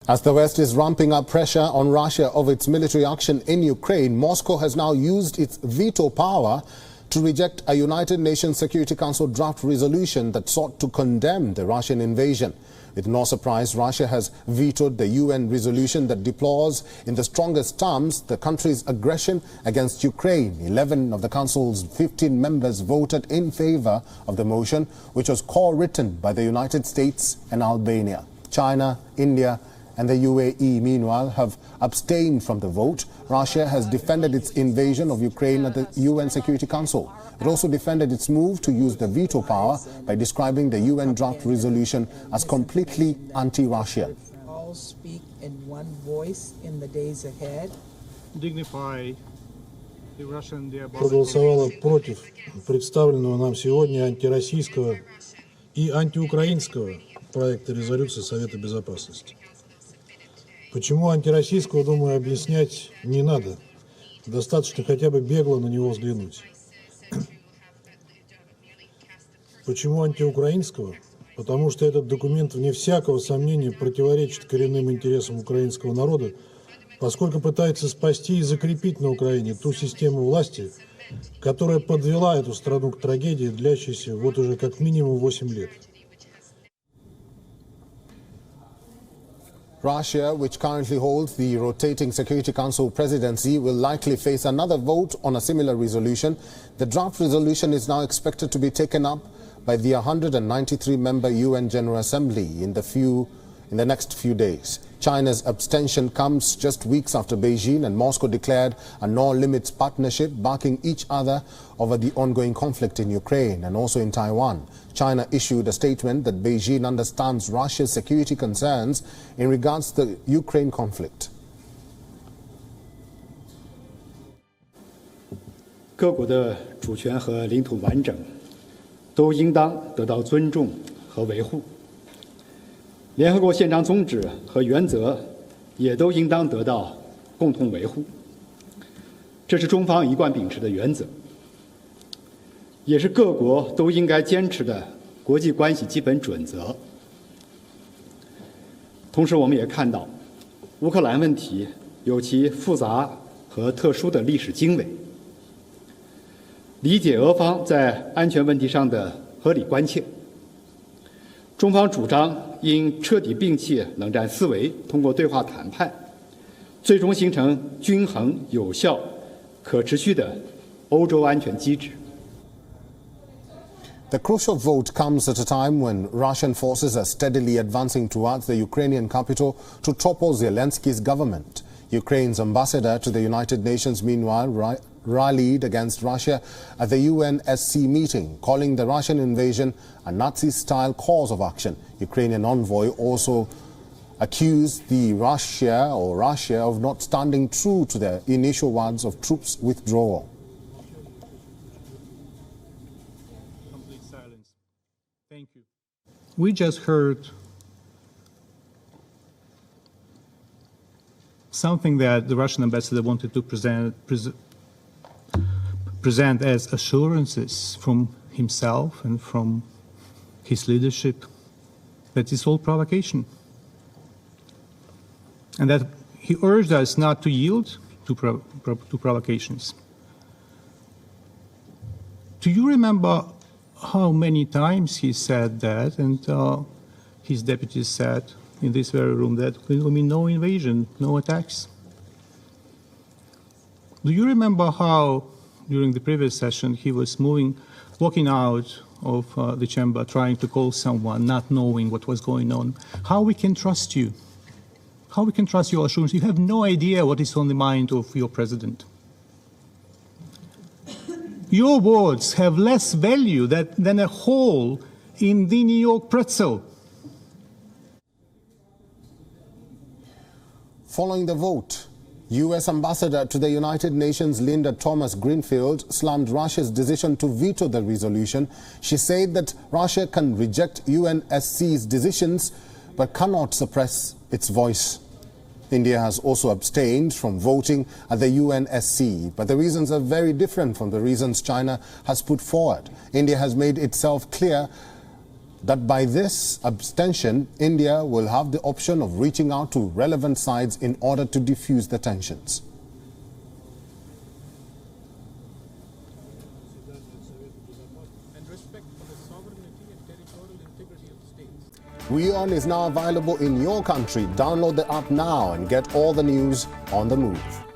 As the West is ramping up pressure on Russia over its military action in Ukraine, Moscow has now used its veto power to reject a United Nations Security Council draft resolution that sought to condemn the Russian invasion. With no surprise, Russia has vetoed the UN resolution that deplores in the strongest terms the country's aggression against Ukraine. 11 of the Council's 15 members voted in favor of the motion, which was co-written by the United States and Albania. China, India and the UAE, meanwhile, have abstained from the vote. Russia has defended its invasion of Ukraine at the UN Security Council. It also defended its move to use the veto power by describing the UN draft resolution as completely anti-Russian. All speak in one voice in the days ahead. Dignify the Russian проголосовала против представленного нам сегодня антироссийского и антиукраинского проекта резолюции Совета Безопасности. Почему антироссийского, думаю, объяснять не надо. Достаточно хотя бы бегло на него взглянуть. Почему антиукраинского? Потому что этот документ, вне всякого сомнения, противоречит коренным интересам украинского народа, поскольку пытается спасти и закрепить на Украине ту систему власти, которая подвела эту страну к трагедии, длящейся вот уже как минимум 8 лет. Russia, which currently holds the rotating Security Council presidency, will likely face another vote on a similar resolution. The draft resolution is now expected to be taken up by the 193-member UN General Assembly in the next few days. China's abstention comes just weeks after Beijing and Moscow declared a no-limits partnership, backing each other over the ongoing conflict in Ukraine and also in Taiwan. China issued a statement that Beijing understands Russia's security concerns in regards to the Ukraine conflict. 各国的主权和领土完整都应当得到尊重和维护。联合国宪章宗旨和原则也都应当得到共同维护，这是中方一贯秉持的原则，也是各国都应该坚持的国际关系基本准则。同时，我们也看到，乌克兰问题有其复杂和特殊的历史经纬，理解俄方在安全问题上的合理关切。中方主张应彻底摒弃冷战思维，通过对话谈判，最终形成均衡、有效、可持续的欧洲安全机制。 The crucial vote comes at a time when Russian forces are steadily advancing towards the Ukrainian capital to topple Zelensky's government. Ukraine's ambassador to the United Nations, meanwhile, rallied against Russia at the UNSC meeting, calling the Russian invasion a Nazi-style course of action. Ukrainian envoy also accused Russia of not standing true to their initial words of troops withdrawal. Complete silence. Thank you. We just heard something that the Russian ambassador wanted to present as assurances from himself and from his leadership that it's all provocation. And that he urged us not to yield to provocations. Do you remember how many times he said that, and his deputies said in this very room that there will be no invasion, no attacks? Do you remember how, during the previous session, he was walking out of the chamber, trying to call someone, not knowing what was going on? How we can trust you? How we can trust your assurance? You have no idea what is on the mind of your president. Your words have less value than a hole in the New York pretzel. Following the vote, U.S. Ambassador to the United Nations Linda Thomas-Greenfield slammed Russia's decision to veto the resolution. She said that Russia can reject UNSC's decisions but cannot suppress its voice. India has also abstained from voting at the UNSC, but the reasons are very different from the reasons China has put forward. India has made itself clear that by this abstention, India will have the option of reaching out to relevant sides in order to defuse the tensions. WION is now available in your country. Download the app now and get all the news on the move.